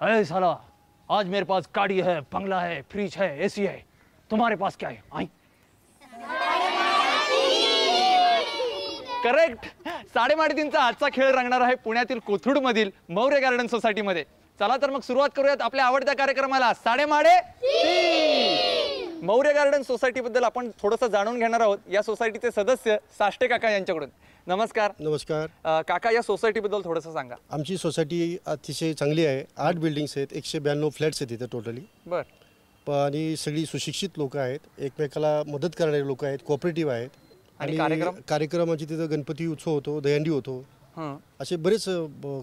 अरे साला, आज मेरे पास गाड़ी है, बंगला है, फ्रिज है, एसी है, तुम्हारे पास क्या है? आई करेक्ट. 3:30चा आजचा खेळ रंगणार आहे पुण्यातील कोथरूड मधील मौर्य गार्डन सोसायटी मध्ये. चला तर मग सुरुवात करूयात आपल्या आवडत्या कार्यक्रमाला. साडेमाडे मौर्य गार्डन सोसायटी बद्दल आपण थोडंसं जाणून घेणार आहोत. या सोसायटीचे सदस्य साष्टे काका यांच्याकडून. नमस्कार. नमस्कार. काका, या सोसायटी बद्दल थोडंसं सांगा. आमची सोसायटी अतिशय चांगली आहे. 8 बिल्डिंग्स आहेत, 192 फ्लॅट्स आहेत इथे टोटली. बर. आणि सगळी सुशिक्षित लोक आहेत, एकमेकाला मदत करणारे लोक आहेत, कोऑपरेटिव्ह आहेत. आणि कार्यक्रमाची तिथं गणपती उत्सव होतो, दहीहंडी होतो, असे बरेच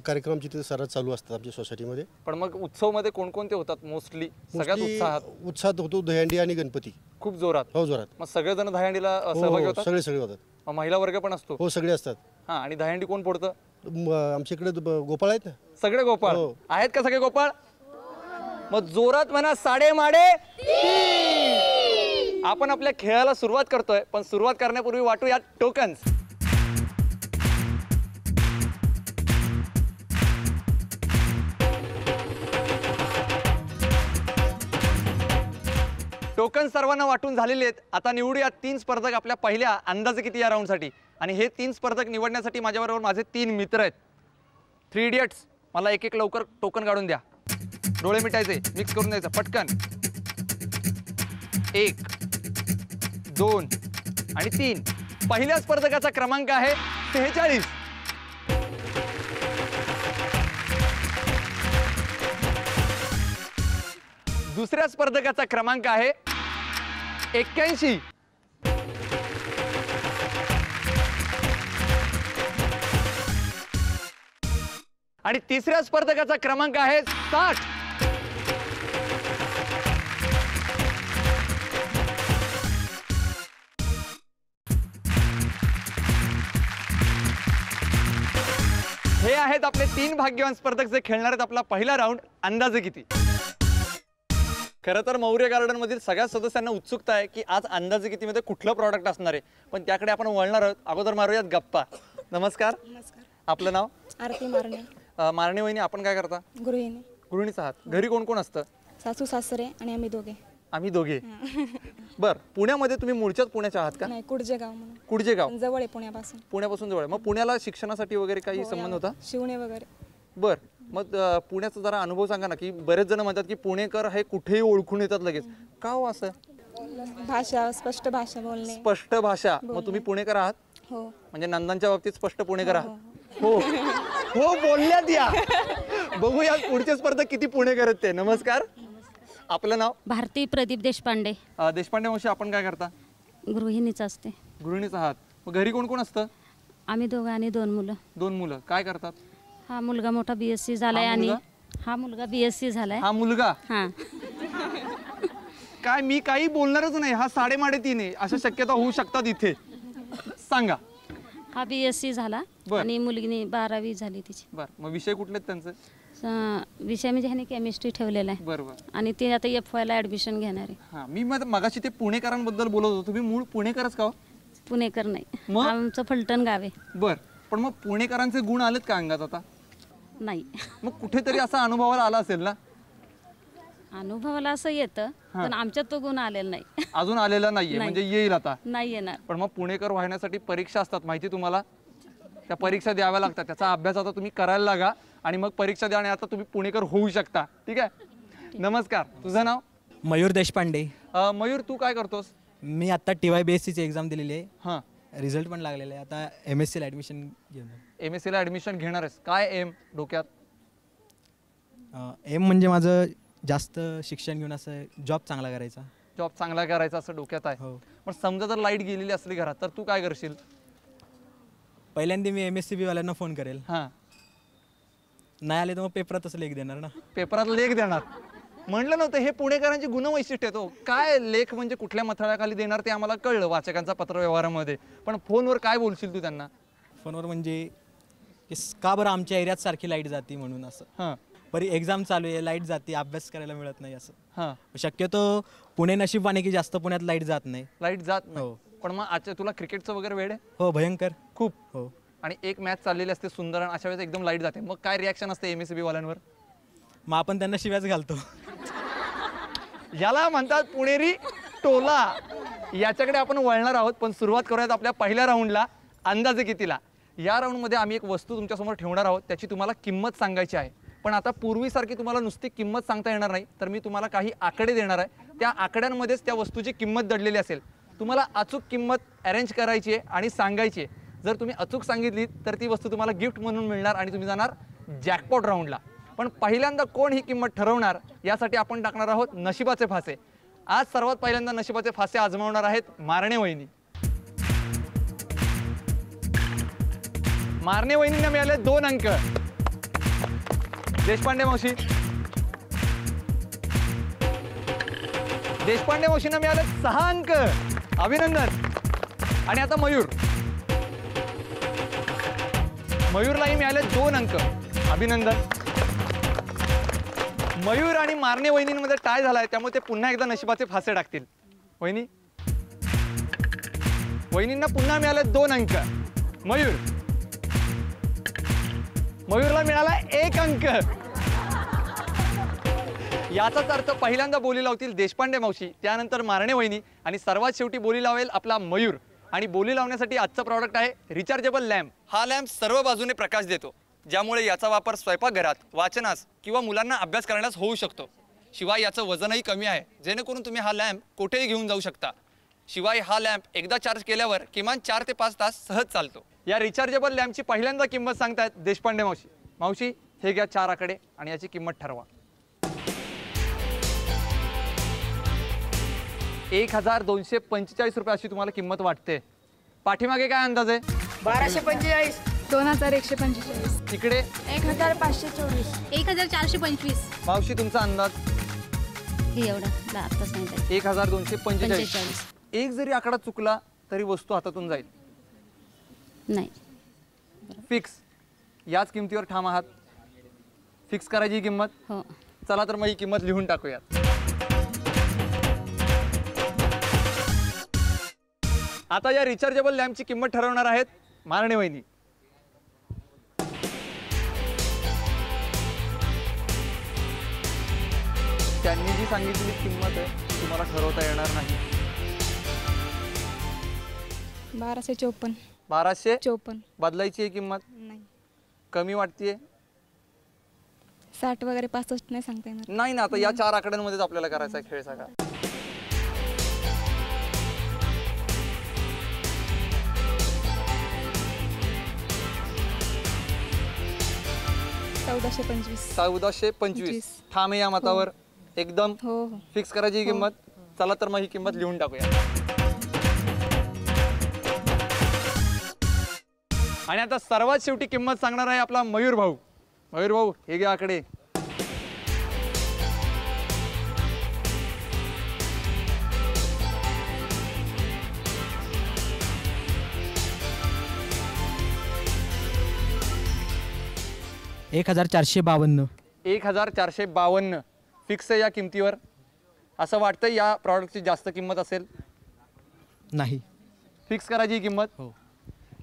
कार्यक्रम तिथे सर्रास चालू असतात आमच्या सोसायटीमध्ये. पण मग उत्सव मध्ये कोणकोणते होतात? मोस्टली सगळ्यात उत्साहात होतो दहीहंडी आणि गणपती खूप जोरात. हो, जोरात. मग सगळेजण दहीहंडीला सहभागी होतात? सगळे होतात. महिला वर्ग पण असतो? हो, सगळे असतात. हा. आणि दहीहंडी कोण फोडतं? आमच्याकडे गोपाळ आहेत ना. सगळे गोपाळ आहेत का? सगळे गोपाळ. मग जोरात म्हणा, साडेमाडे. आपण आपल्या खेळाला सुरुवात करतोय, पण सुरुवात करण्यापूर्वी वाटूया टोकन्स. टोकन सर्वांना वाटून झालेले आहेत. आता निवडूया 3 स्पर्धक आपल्या पहिल्या अंदाजे किती या राऊंडसाठी. आणि हे 3 स्पर्धक निवडण्यासाठी माझ्याबरोबर माझे 3 मित्र आहेत. 3 इडियट्स. मला एक एक लवकर टोकन काढून द्या. डोळे मिटायचे, मिक्स करून द्यायचं पटकन. 1, 2 आणि 3. पहिल्या स्पर्धकाचा क्रमांक आहे 43. दुसऱ्या स्पर्धकाचा क्रमांक आहे 81. आणि तिसऱ्या स्पर्धकाचा क्रमांक आहे 60. हे आहेत आपले 3 भाग्यवान स्पर्धक जे खेळणार आहेत आपला पहिला राऊंड अंदाजे किती. खरं तर मौर्य गार्डन मधील सगळ्या सदस्यांना उत्सुकता आहे की आज अंदाजे किती मध्ये कुठलं प्रॉडक्ट असणार आहे, पण त्याकडे आपण वळणार आहोत. अगोदर मारूयात गप्पा. नमस्कार. नमस्कार. आपलं नाव? आरती मारणे. मारणे वहिनी, आपण काय करता? गृहिणी. गृहिणीच आहात. घरी कोण कोण असतं? सासू सासरे आणि आम्ही दोघे. आम्ही दोघे. बर. पुण्यामध्ये तुम्ही मूळच्याच पुण्याच्या आहात का? नाही, कुडजे गाव म्हणून. कुडजे गाव जवळ आहे पुण्यापासून. पुण्यापासून जवळ. मग पुण्याला शिक्षणासाठी वगैरे काही संबंध होता? शिवणे वगैरे. बर. मग पुण्याचा जरा अनुभव सांगा ना, की बरेच जण म्हणतात की पुणेकर हे कुठेही ओळखून येतात लगेच. का हो असं? भाषा, स्पष्ट भाषा बोलणे. स्पष्ट भाषा. मग तुम्ही पुणेकर आहात? हो. म्हणजे नंदांच्या बाबतीत स्पष्ट पुणेकर आहात? हो हो, बोलण्यात या. बघूया पुढचे स्पर्धक किती पुणेकर आहेत ते. नमस्कार. आपलं नाव? भारती प्रदीप देशपांडे. देशपांडे मावशी, आपण काय करता? गृहिणीच असते. गृहिणीच आहात. मग घरी कोण कोण असतं? आम्ही दोघं आणि 2 मुलं. 2 मुलं. काय करतात? हा मुलगा मोठा BSc झालाय आणि हा मुलगा BSc झालाय. हा मुलगा? हा. काय मी काही बोलणारच नाही. हा 3:30 आहे. अशा शक्यता होऊ शकतात इथे. सांगा. हा BSc झाला आणि मुलगीने 12वी झाली तिची. बर. मग विषय कुठले त्यांचे? विषय म्हणजे ह्याने केमिस्ट्री ठेवलेला आहे. बरोबर. आणि ते आता FY ला ऍडमिशन घेणार आहे. हा. मी मगाशी ते पुणेकरांबद्दल बोलत होतो. तुम्ही मूळ पुणेकरच का? पुणेकर नाही, आमचं फलटण गाव आहे. बर. पण मग पुणेकरांचे गुण आलेत का अंगात आता? नाही. मग कुठेतरी असा अनुभवाला आला असेल ना? अनुभवाला असं येतं, पण आमच्यात तो गुण आलेला नाही. अजून आलेला नाहीये. म्हणजे येईल आता? नाही येणार. पण मग पुणेकर व्हायसाठी परीक्षा असतात माहिती तुम्हाला? त्या परीक्षा द्याव्या लागतात. त्याचा अभ्यास आता तुम्ही करायला लागा आणि मग परीक्षा द्या आणि आता तुम्ही पुणेकर होऊ शकता. ठीक आहे. नमस्कार. तुझं नाव? मयूर देशपांडे. मयूर, तू काय करतोस? मी आता TYBSC ची एक्झाम दिलेली आहे. हां. रिझल्ट पण लागलेला आहे. आता MSc ला ॲडमिशन घेणार. MSc ला ॲडमिशन घेणार आहेस? काय एम डोक्यात? एम म्हणजे माझं जास्त शिक्षण घेऊन असं जॉब चांगला करायचा. जॉब चांगला करायचा असं डोक्यात आहे. हो. पण समजा जर लाईट गेलेली असली घरात तर तू काय करशील? पहिल्यांदा मी MSCB वाल्यांना फोन करेल. हां. नाही आले तर मग पेपरातच लेख देणार ना. पेपरात लेख देणार? म्हणलं नव्हतं. हे पुणेकरांची गुणवैशिष्ट्य आहेत. हो. काय लेख म्हणजे कुठल्या मथळ्याखाली देणार ते आम्हाला कळलं वाचकांचा पत्रव्यवहारामध्ये. पण फोनवर काय बोलशील तू त्यांना? फोनवर म्हणजे का बरं आमच्या एरियात सारखी लाईट जाते म्हणून असं. हां. बरी एक्झाम चालू आहे, लाईट जाते, अभ्यास करायला मिळत नाही असं. हां. शक्यतो पुणे नशीबवाने की जास्त पुण्यात लाईट जात नाही. लाईट जात नाही. हो. पण मग आजच्या तुला क्रिकेटचं वगैरे वेळ आहे? हो, भयंकर खूप. हो. आणि एक मॅच चाललेली असते सुंदर आणि अशा वेळेस एकदम लाईट जाते, मग काय रिॲक्शन असते MSCB वाल्यांवर? मग आपण त्यांना शिव्याच घालतो. याला म्हणतात पुणेरी टोला. याच्याकडे आपण वळणार आहोत, पण सुरुवात करूयात आपल्या पहिल्या राऊंडला, अंदाजे कितीला. या राऊंडमध्ये आम्ही एक वस्तू तुमच्यासमोर ठेवणार आहोत, त्याची तुम्हाला किंमत सांगायची आहे. पण आता पूर्वीसारखी तुम्हाला नुसती किंमत सांगता येणार नाही, तर मी तुम्हाला काही आकडे देणार आहे. त्या आकड्यांमध्येच त्या वस्तूची किंमत दडलेली असेल. तुम्हाला अचूक किंमत अरेंज करायची आहे आणि सांगायची आहे. जर तुम्ही अचूक सांगितली तर ती वस्तू तुम्हाला गिफ्ट म्हणून मिळणार आणि तुम्ही जाणार जॅकपॉट राऊंडला. पण पहिल्यांदा कोण ही किंमत ठरवणार, यासाठी आपण टाकणार आहोत नशिबाचे फासे. आज सर्वात पहिल्यांदा नशिबाचे फासे आजमावणार आहेत मारणे वहिनी. मारणे वहिनींना मिळाले 2 अंक. देशपांडे मावशी, देशपांडे मावशींना मिळाले 6 अंक. अभिनंदन. आणि आता मयूर, मयूरलाही मिळाले 2 अंक. अभिनंदन. मयूर आणि मारणे वहिनींमध्ये टाय झालाय, त्यामुळे ते पुन्हा एकदा नशिबाचे फासे टाकतील. वहिनी, वहिनींना पुन्हा मिळाले 2 अंक. मयूर, मयूरला मिळाला 1 अंक. याचाच अर्थ पहिल्यांदा बोली लावतील देशपांडे मावशी, त्यानंतर मारणे वहिनी आणि सर्वात शेवटी बोली लावेल आपला मयूर. आणि बोली लावण्यासाठी आजचं प्रॉडक्ट आहे रिचार्जेबल लॅम्प. हा लॅम्प सर्व बाजूने प्रकाश देतो, ज्यामुळे याचा वापर स्वयंपाकघरात, वाचनास किंवा मुलांना अभ्यास करण्यास होऊ शकतो. शिवाय याचं वजनही कमी आहे, जेणेकरून तुम्ही हा लॅम्प कुठेही घेऊन जाऊ शकता. शिवाय हा लॅम्प एकदा चार्ज केल्यावर किमान 4 ते 5 तास सहज चालतो. या रिचार्जेबल लॅम्पची पहिल्यांदा किंमत सांगतायत देशपांडे मावशी. मावशी, हे घ्या 4 आकडे आणि याची किंमत ठरवा. 1245 रुपये अशी तुम्हाला किंमत वाटते. पाठीमागे काय अंदाज आहे? 1245. 2145. इकडे 1524. 1425. मावशी, तुमचा अंदाज? हे एवढं आता सांगितलं 1245. एक जरी आकडा चुकला तरी वस्तू हातातून जाईल. नाही. फिक्स. याच किमतीवर ठाम आहात? फिक्स करायची ही किंमत? हो. चला तर मग ही किंमत लिहून टाकूयात. आता या रिचार्जेबल लॅम्पची किंमत ठरवणार आहेत मारणे वहिनी. त्यांनी जी सांगितलेली किंमत आहे तुम्हाला ठरवता येणार नाही. 1254. 1254. बदलायची आहे किंमत? नाही. कमी वाटतेय? 60 वगैरे 65 नाही सांगता येणार. नाही ना, आता या 4 आकड्यांमध्येच आपल्याला करायचा खेळ सगळा. $1425. 1425. ठाम आहे या मतावर? एकदम हो हो. फिक्स करायची ही किंमत? चला तर मग ही किंमत लिहून टाकूया. आणि आता सर्वात शेवटी किंमत सांगणार आहे आपला मयूर भाऊ. मयूर भाऊ, हे घ्या आकडे. $1452. 1452 फिक्स आहे या किमतीवर? असं वाटतं या प्रॉडक्टची जास्त किंमत असेल? नाही. फिक्स करायची ही किंमत? हो.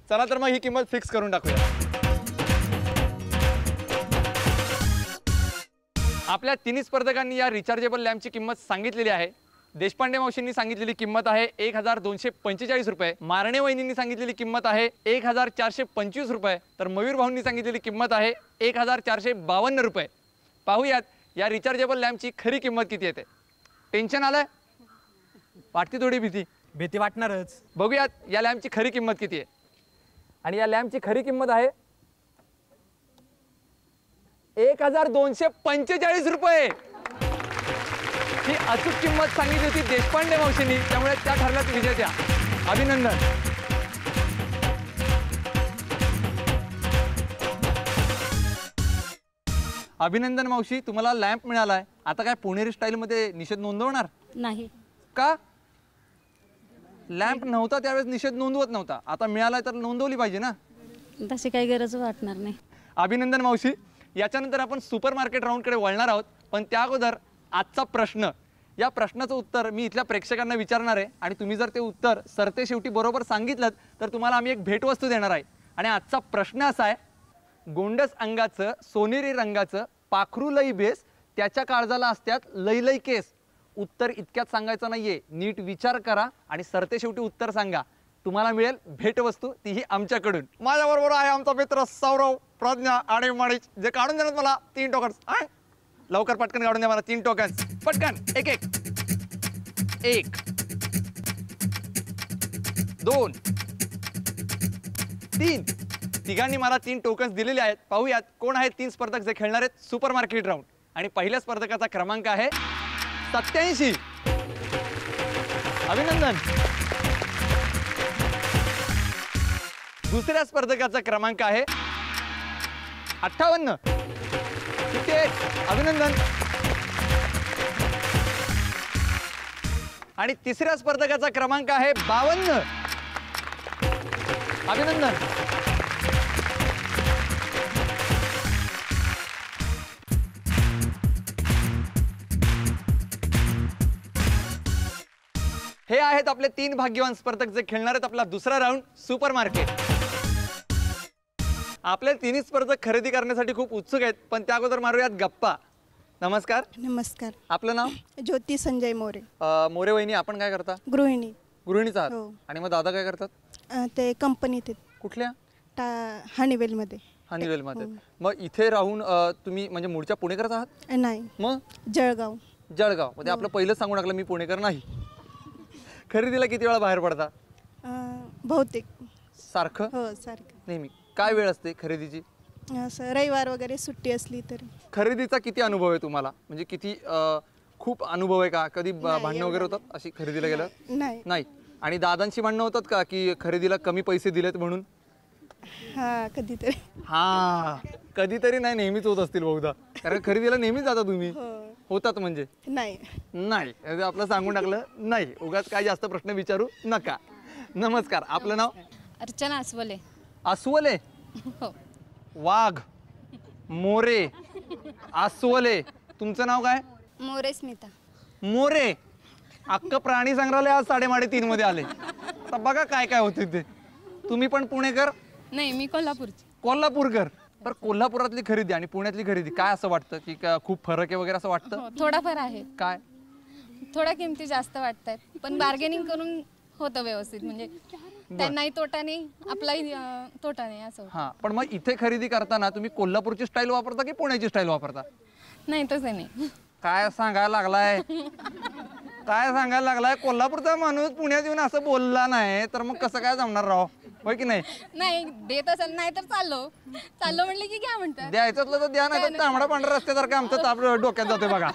चला तर मग ही किंमत फिक्स करून टाकूया. आपल्या तिन्ही स्पर्धकांनी या रिचार्जेबल लॅम्पची किंमत सांगितलेली आहे. देशपांडे मावशींनी सांगितलेली किंमत आहे 1245 रुपये. मारणे वहिनींनी सांगितलेली किंमत आहे 1425 रुपये. तर मयूर भाऊंनी सांगितलेली किंमत आहे 1452 रुपये. पाहूयात या रिचार्जेबल लॅम्पची खरी किंमत किती येते. टेन्शन आलंय? वाटते थोडी भीती? भीती वाटणारच. बघूयात या लॅम्पची खरी किंमत किती आहे. आणि या लॅम्पची खरी किंमत आहे 1245 रुपये. ही अचूक किंमत सांगितली होती देशपांडे मावशींनी, त्यामुळे त्या ठरल्यात विजेत्या. अभिनंदन. अभिनंदन मावशी, तुम्हाला लॅम्प मिळालाय. आता काय पुणेरी स्टाईलमध्ये निषेध नोंदवणार? नाही. का? लॅम्प नव्हता त्यावेळेस निषेध नोंदवत नव्हता, आता मिळालाय तर नोंदवली पाहिजे ना. तशी काही गरज वाटणार नाही. अभिनंदन मावशी. याच्यानंतर आपण सुपर मार्केट राऊंडकडे वळणार आहोत, पण त्या अगोदर आजचा प्रश्न. या प्रश्नाचं उत्तर मी इथल्या प्रेक्षकांना विचारणार आहे आणि तुम्ही जर ते उत्तर सरते शेवटी बरोबर सांगितलं तर तुम्हाला आम्ही एक भेटवस्तू देणार आहे. आणि आजचा प्रश्न असा आहे, गोंडस अंगाचं सोनेरी रंगाचं पाखरू लई बेस त्याच्या काळजाला असतात लई लई केस. उत्तर इतक्यात सांगायचं नाहीये, नीट विचार करा आणि सरते शेवटी उत्तर सांगा. तुम्हाला मिळेल भेटवस्तू, तीही आमच्याकडून. माझ्याबरोबर आहे आमचा मित्र सौरव, प्रज्ञा आणि मणीष, जे काढून देणार मला 3 टोकन्स. लवकर पटकन काढून द्या मला 3 टोकन्स. पटकन एक एक. 1 2 3. तिघांनी मला 3 टोकन्स दिलेले आहेत. पाहूयात कोण आहेत 3 स्पर्धक जे खेळणार आहेत सुपर मार्केट राऊंड. आणि पहिल्या स्पर्धकाचा क्रमांक आहे 87. अभिनंदन. दुसऱ्या स्पर्धकाचा क्रमांक आहे 58. 58. अभिनंदन. आणि तिसऱ्या स्पर्धकाचा क्रमांक आहे 52. अभिनंदन. हे आहेत आपले 3 भाग्यवान स्पर्धक जे खेळणार आहेत आपला दुसरा राऊंड सुपर मार्केट. आपले 3 स्पर्धक खरेदी करण्यासाठी खूप उत्सुक आहेत, पण त्या अगोदर मारूयात गप्पा. नमस्कार. नमस्कार. आपलं नाव? ज्योती संजय मोरे. मोरे वहिनी, आपण काय करता? गृहिणी. गृहिणीच आहात. हो. आणि मग दादा काय करतात? ते कंपनीत कुठल्या? हनीवेलमध्ये. हनीवेल मध्ये. मग इथे राहून तुम्ही म्हणजे मूळच्या पुणेकरच आहात? नाही, मग जळगाव. जळगाव मध्ये. आपलं पहिलंच सांगून टाकलं मी पुणेकर नाही. खरेदीला किती वेळा बाहेर पडता? बहुतेक. सारखं? हो, सारखं. नेहमी. काय वेळ असते खरेदीची? असं रविवार वगैरे सुट्टी असली तरी. खरेदीचा किती अनुभव आहे तुम्हाला? म्हणजे किती खूप अनुभव आहे का? कधी भांडणं वगैरे होतात अशी खरेदीला गेलं? नाही. आणि दादांशी भांडणं होतात का की खरेदीला कमी पैसे दिलेत म्हणून? हा, कधीतरी. हा, कधीतरी नाही, नेहमीच होत असतील बहुधा, कारण खरेदीला नेहमीच जाता तुम्ही. होतात म्हणजे? नाही, आपलं सांगून टाकलं नाही. उगाच काय जास्त प्रश्न विचारू नका. नमस्कार. आपलं नाव? अर्चना अस्वले. अस्वले? हो. वाघ, मोरे, अस्वले. तुमचं नाव काय? मोरे स्मिता. मोरे. अख्खं प्राणी संग्रहालय आज 3:30 मध्ये आले. तर बघा काय काय होते ते. तुम्ही पण पुणेकर? नाही, मी कोल्हापूरची. कोल्हापूरकर. पण कोल्हापुरातली खरेदी आणि पुण्यातली खरेदी काय असं वाटतं की खूप फरक आहे वगैरे असं वाटतं? थोडाफार आहे. काय? थोडा किमती जास्त वाटतायत, पण बार्गेनिंग करून होतं व्यवस्थित. म्हणजे त्यांनाही तोटा नाही, आपलाही तोटा नाही असं. हा, पण मग इथे खरेदी करताना तुम्ही कोल्हापूरची स्टाईल वापरता की पुण्याची स्टाईल वापरता? नाही, तसं नाही. काय सांगायला लागलाय? काय सांगायला लागलाय? कोल्हापूरचा माणूस पुण्यात येऊन असं बोलला नाही तर मग कसं काय जमणार राव, होय की नाही? नाही देत असेल, नाही तर चाललो म्हणले की घ्या म्हणतात. द्यायचं असलं तर द्या, नाही तर तांबडा पांढरा रस्त्यासारखं आमचं ताप डोक्यात जातोय बघा.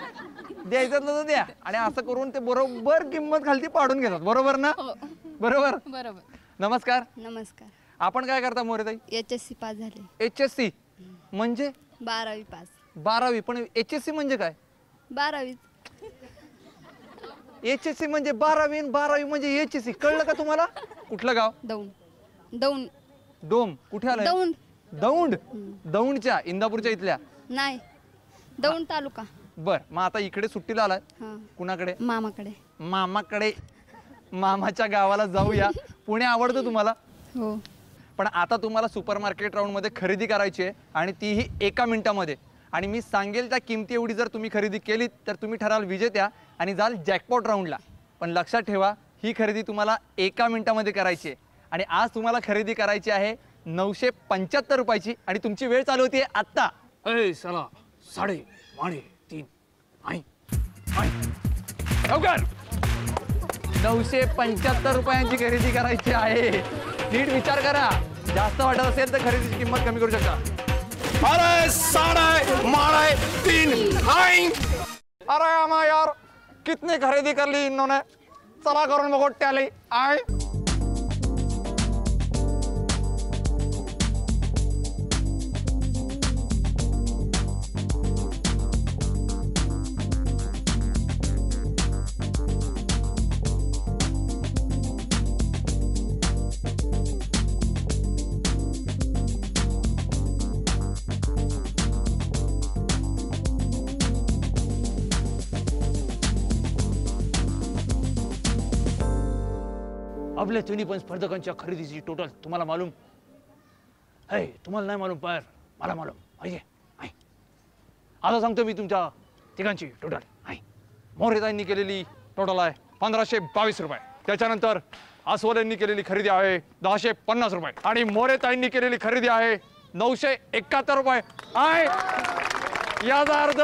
द्यायचं असलं तर द्या. आणि असं करून ते बरोबर किंमत खालती पाडून घेतात. बरोबर ना? बरोबर. बरोबर. नमस्कार. नमस्कार. आपण काय करता मोरेताई? HSC पास झाले. HSC म्हणजे? 12वी पास. 12वी. पण HSC म्हणजे काय? 12वी. HSC म्हणजे 12वी आणि 12वी म्हणजे HSC. कळलं का तुम्हाला? कुठलं गाव? दौंड. डोम. कुठे आलं? दौंड. दौंडच्या, इंदापूरच्या इथल्या? नाही, दौंड तालुका. बर. मग आता इकडे सुट्टीला आलाय? कुणाकडे? मामाकडे. मामाकडे. मामाच्या गावाला जाऊया. पुणे आवडतं तुम्हाला? हो. पण आता तुम्हाला सुपर मार्केट राऊंड मध्ये खरेदी करायची आहे आणि तीही 1 मिनिटामध्ये. आणि मी सांगेल त्या किमती एवढी जर तुम्ही खरेदी केलीत तर तुम्ही ठराल विजेत्या आणि जाल जॅकपॉट राऊंडला. पण लक्षात ठेवा, ही खरेदी तुम्हाला 1 मिनिटामध्ये करायची आहे. आणि आज तुम्हाला खरेदी करायची आहे 975 रुपयाची आणि तुमची वेळ चालू होती आत्ता. 3:30. लवकर. 975 रुपयांची खरेदी करायची आहे. नीट विचार करा. जास्त वाटत असेल तर खरेदीची किंमत कमी करू शकता. अरे 3.5. अरे आमा यार, कितनी खरेदी कर ली इन्होंने. चला करून बघो टॅली. आपल्या तिन्ही पण स्पर्धकांच्या खरेदीची टोटल तुम्हाला मालूम आहे? तुम्हाला नाही मालूम, पण मला मालूम. आता सांगतो मी तुमच्या तिघांची टोटल आहे. मोरेताईंनी केलेली टोटल आहे 1522 रुपये. त्याच्यानंतर अस्वल यांनी केलेली खरेदी आहे 1050 रुपये आणि मोरेताईंनी केलेली खरेदी आहे 971 रुपये आहे. याचा अर्थ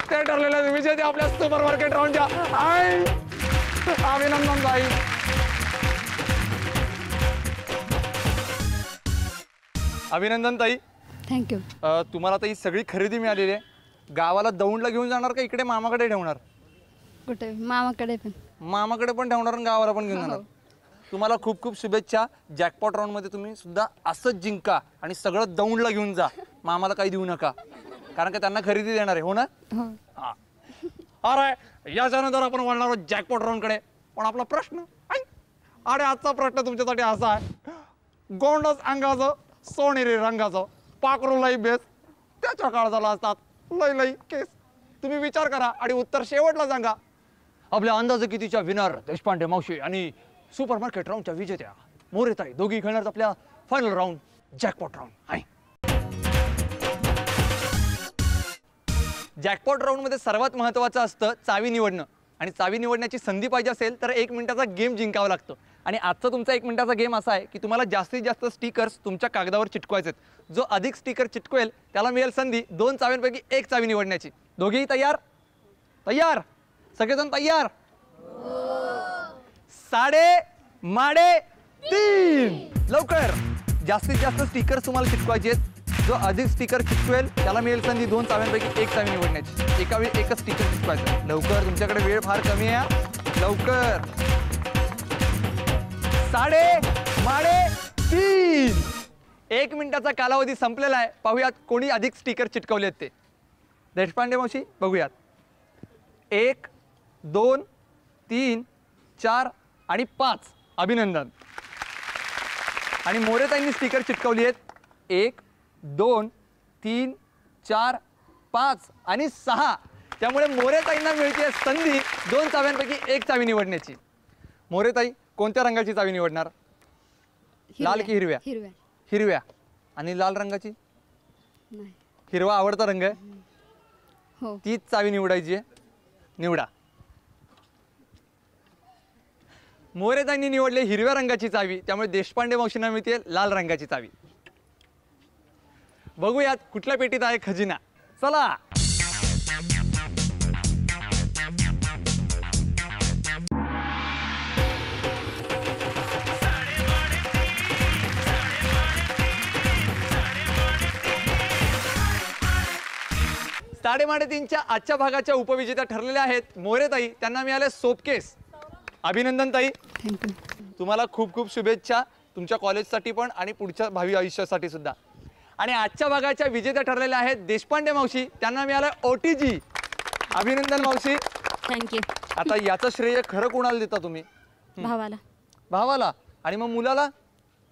ते ठरलेले विजेते आपल्या सुपर मार्केट राऊंडच्या आहे. अभिनंदन ताई. अभिनंदन ताई. थँक्यू. तुम्हाला आता ही सगळी खरेदी मिळालेली आहे. गावाला दौंडला घेऊन जाणार का इकडे मामाकडे ठेवणार? कुठे? मामाकडे पण. मामाकडे पण ठेवणार आणि गावाला पण घेऊन जाणार. तुम्हाला खूप खूप शुभेच्छा. जॅकपॉट राऊंड मध्ये तुम्ही सुद्धा असंच जिंका आणि सगळं दौंडला घेऊन जा. मामाला काही देऊ नका कारण का त्यांना खरेदी देणार आहे. हो ना? हा. अरे याच्यानंतर आपण वळणार आहोत जॅकपॉट राऊंड कडे. पण आपला प्रश्न अरे आजचा प्रश्न तुमच्यासाठी असा आहे. गोंडस अंगाचं सोनेरी रंगाचं पाखरू लई बेस त्याच्या काळजाला असतात लई लई केस. तुम्ही विचार करा आणि उत्तर शेवटला सांगा. आपल्या अंदाजे कितीच्या विनर देशपांडे मावशी आणि सुपर मार्केट राऊंडच्या विजेत्या मोरेताई दोघी खेळणार आपल्या फायनल राऊंड जॅकपॉट राऊंड आहे. जॅकपॉट राऊंड मध्ये सर्वात महत्त्वाचं असतं चावी निवडणं आणि चावी निवडण्याची संधी पाहिजे असेल तर 1 मिनिटाचा गेम जिंकावा लागतो. आणि आजचा तुमचा 1 मिनिटाचा गेम असा आहे की तुम्हाला जास्तीत जास्त स्टिकर्स तुमच्या कागदावर चिटकवायचे आहेत. जो अधिक स्टिकर चिटकवेल त्याला मिळेल संधी 2 चावींपैकी 1 चावी निवडण्याची. दोघेही तयार? तयार? सगळेजण तयार? 3.5 लवकर. जास्तीत जास्त स्टिकर्स तुम्हाला चिटकवायचे आहेत. जो अधिक स्टिकर चिटकवेल त्याला मिळेल संधी 2 चाव्यांपैकी 1 चावी निवडण्याची. एका वेळी एकच स्टिकर चिटकवायचं. लवकर, तुमच्याकडे वेळ फार कमी आहे. लवकर. 3.5 1 मिनिटाचा कालावधी संपलेला आहे. पाहूयात कोणी अधिक स्टिकर चिटकवले आहेत ते. देशपांडे मावशी बघूयात. 1 2 3 4 आणि 5. अभिनंदन. आणि मोरेताईंनी स्टिकर चिटकवली आहेत 1 2 3 4 5 आणि 6. त्यामुळे मोरेताईंना मिळते संधी 2 चाव्यांपैकी 1 चावी निवडण्याची. मोरेताई कोणत्या रंगाची चावी निवडणार? लाल की हिरव्या? हिरव्या. हिरव्या. आणि लाल रंगाची? नाही. हिरवा आवडता रंग आहे. हो. तीच चावी निवडायची आहे. निवडा. मोरेताईंनी निवडले हिरव्या रंगाची चावी. त्यामुळे देशपांडे मावशींना मिळते लाल रंगाची चावी. बघूयात कुठल्या पेटीत आहे खजिना. चला. साडेमाडेतीनच्या आजच्या भागाच्या उपविजेत्या ठरलेल्या आहेत मोरेताई. त्यांना मिळाले सोपकेस. अभिनंदन ताई. थँक्यू. तुम्हाला खूप खूप शुभेच्छा तुमच्या कॉलेजसाठी पण आणि पुढच्या भावी आयुष्यासाठी सुद्धा. आणि आजच्या भागाच्या विजेत्या ठरलेल्या आहेत देशपांडे मावशी. त्यांना मिळालं OTG. अभिनंदन मावशी. थँक्यू. आता याचं श्रेय खरं कोणाला देता तुम्ही? भावाला. भावाला. आणि मग मुलाला?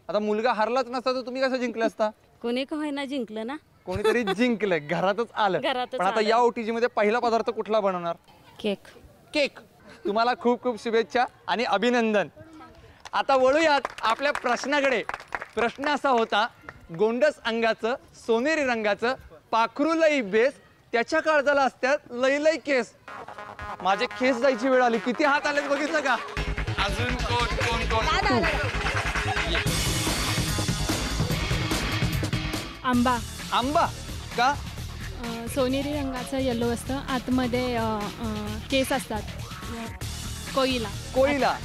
आता मुलगा हारलाच नसता तर तुम्ही कसं जिंकले असता? कोणी का होईना जिंकलं ना. कोणीतरी जिंकलंय. घरातच आलं. घरातच पण आता या OTG मध्ये पहिला पदार्थ कुठला बनवणार? केक. केक. तुम्हाला खूप खूप शुभेच्छा आणि अभिनंदन. आता वळूयात आपल्या प्रश्नाकडे. प्रश्न असा होता. गोंडस अंगाचं सोनेरी रंगाचं पाखरू लई बेस त्याच्या काळजाला असतात लई लई केस. माझे केस जायची वेळ आली. किती हात आलेत बघितलं का? अजून कोण कोण कोण? आंबा. आंबा का? सोनेरी रंगाचं येलो असतं. आतमध्ये केस असतात. कोईला. कोळीला.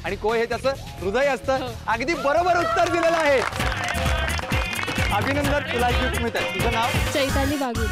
आणि कोय हे त्याचं हृदय असतं. अगदी बरोबर उत्तर दिलेलं आहे. अभिनंदन. तुला गिफ्ट मिळतं. तुझं नाव? चैताली बागुल.